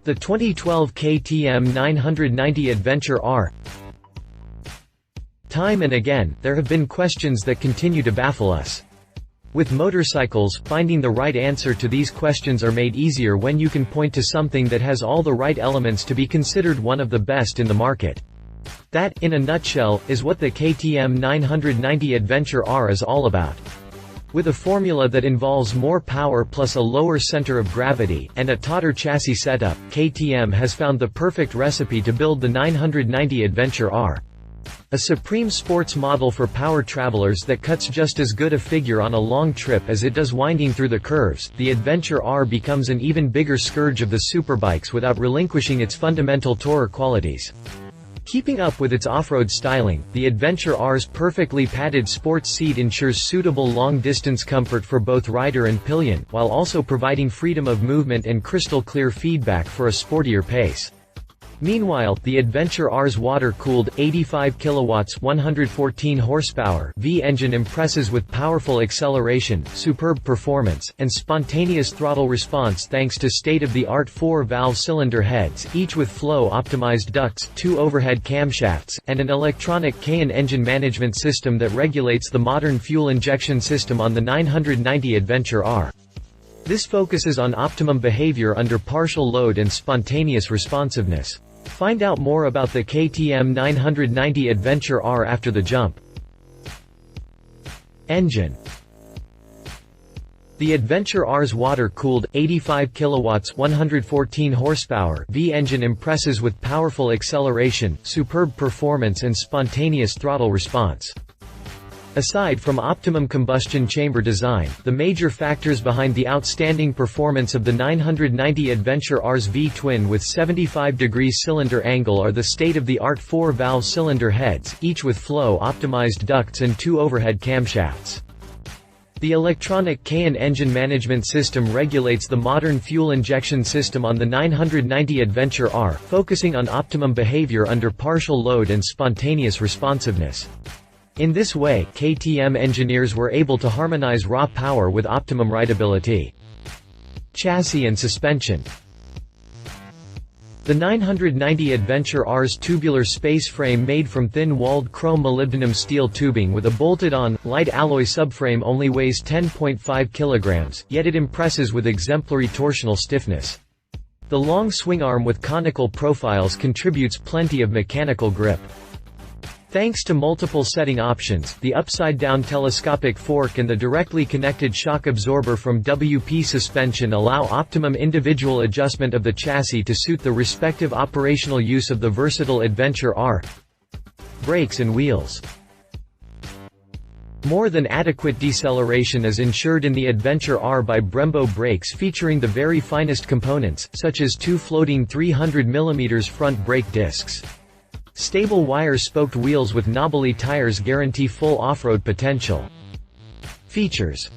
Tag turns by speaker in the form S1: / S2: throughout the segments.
S1: The 2012 KTM 990 Adventure R. Time and again, there have been questions that continue to baffle us. With motorcycles, finding the right answer to these questions are made easier when you can point to something that has all the right elements to be considered one of the best in the market. That, in a nutshell, is what the KTM 990 Adventure R is all about. With a formula that involves more power plus a lower center of gravity, and a tauter chassis setup, KTM has found the perfect recipe to build the 990 Adventure R. A supreme sports model for power travelers that cuts just as good a figure on a long trip as it does winding through the curves, the Adventure R becomes an even bigger scourge of the superbikes without relinquishing its fundamental tourer qualities. Keeping up with its off-road styling, the Adventure R's perfectly padded sports seat ensures suitable long-distance comfort for both rider and pillion, while also providing freedom of movement and crystal-clear feedback for a sportier pace. Meanwhile, the Adventure R's water-cooled, 85 kilowatts 114 horsepower V engine impresses with powerful acceleration, superb performance, and spontaneous throttle response thanks to state-of-the-art 4-valve cylinder heads, each with flow-optimized ducts, 2 overhead camshafts, and an electronic KTM engine management system that regulates the modern fuel injection system on the 990 Adventure R. This focuses on optimum behavior under partial load and spontaneous responsiveness. Find out more about the KTM 990 Adventure R after the jump. Engine. The Adventure R's water-cooled, 85 kilowatts 114 horsepower V engine impresses with powerful acceleration, superb performance and spontaneous throttle response. Aside from optimum combustion chamber design, the major factors behind the outstanding performance of the 990 Adventure R's V-twin with 75° cylinder angle are the state-of-the-art 4-valve cylinder heads, each with flow-optimized ducts and 2 overhead camshafts. The electronic KTM engine management system regulates the modern fuel injection system on the 990 Adventure R, focusing on optimum behavior under partial load and spontaneous responsiveness. In this way, KTM engineers were able to harmonize raw power with optimum rideability. Chassis and suspension. The 990 Adventure R's tubular space frame made from thin-walled chrome molybdenum steel tubing with a bolted-on, light alloy subframe only weighs 10.5 kilograms, yet it impresses with exemplary torsional stiffness. The long swing arm with conical profiles contributes plenty of mechanical grip. Thanks to multiple setting options, the upside-down telescopic fork and the directly connected shock absorber from WP suspension allow optimum individual adjustment of the chassis to suit the respective operational use of the versatile Adventure R. Brakes and wheels. More than adequate deceleration is ensured in the Adventure R by Brembo brakes featuring the very finest components, such as 2 floating 300 mm front brake discs. Stable wire-spoked wheels with knobbly tires guarantee full off-road potential. Features.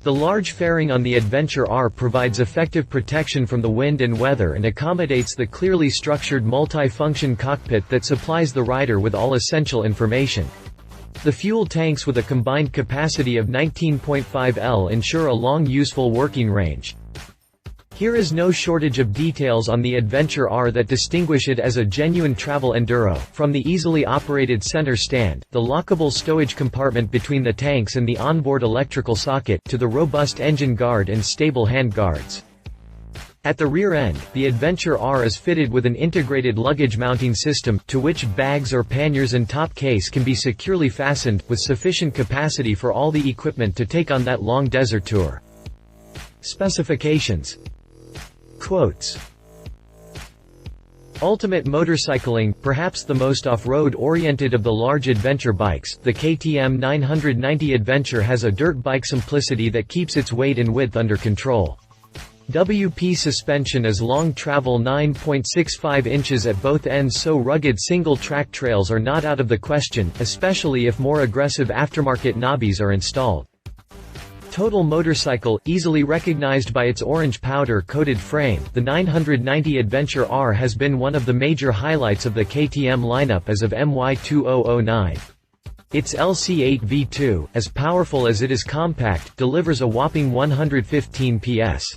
S1: The large fairing on the Adventure R provides effective protection from the wind and weather and accommodates the clearly structured multi-function cockpit that supplies the rider with all essential information. The fuel tanks with a combined capacity of 19.5 L ensure a long useful working range. Here is no shortage of details on the Adventure R that distinguish it as a genuine travel enduro, from the easily operated center stand, the lockable stowage compartment between the tanks and the onboard electrical socket, to the robust engine guard and stable hand guards. At the rear end, the Adventure R is fitted with an integrated luggage mounting system, to which bags or panniers and top case can be securely fastened, with sufficient capacity for all the equipment to take on that long desert tour. Specifications. Quotes. Ultimate motorcycling, perhaps the most off-road oriented of the large adventure bikes, the KTM 990 Adventure has a dirt bike simplicity that keeps its weight and width under control. WP suspension is long travel 9.65 inches at both ends, so rugged single-track trails are not out of the question, especially if more aggressive aftermarket knobbies are installed. Total motorcycle, easily recognized by its orange powder-coated frame, the 990 Adventure R has been one of the major highlights of the KTM lineup as of MY 2009. Its LC8 V2, as powerful as it is compact, delivers a whopping 115 PS.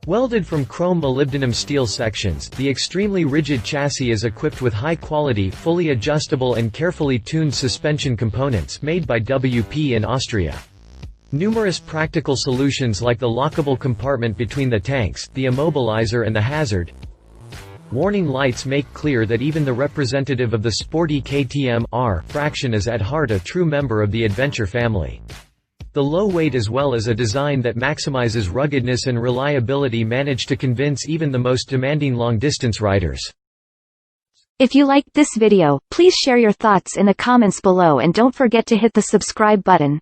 S1: Welded from chrome molybdenum steel sections, the extremely rigid chassis is equipped with high-quality, fully adjustable and carefully tuned suspension components made by WP in Austria. Numerous practical solutions like the lockable compartment between the tanks, the immobilizer and the hazard warning lights make clear that even the representative of the sporty KTM R fraction is at heart a true member of the adventure family. The low weight as well as a design that maximizes ruggedness and reliability manage to convince even the most demanding long-distance riders.
S2: If you liked this video, please share your thoughts in the comments below and don't forget to hit the subscribe button.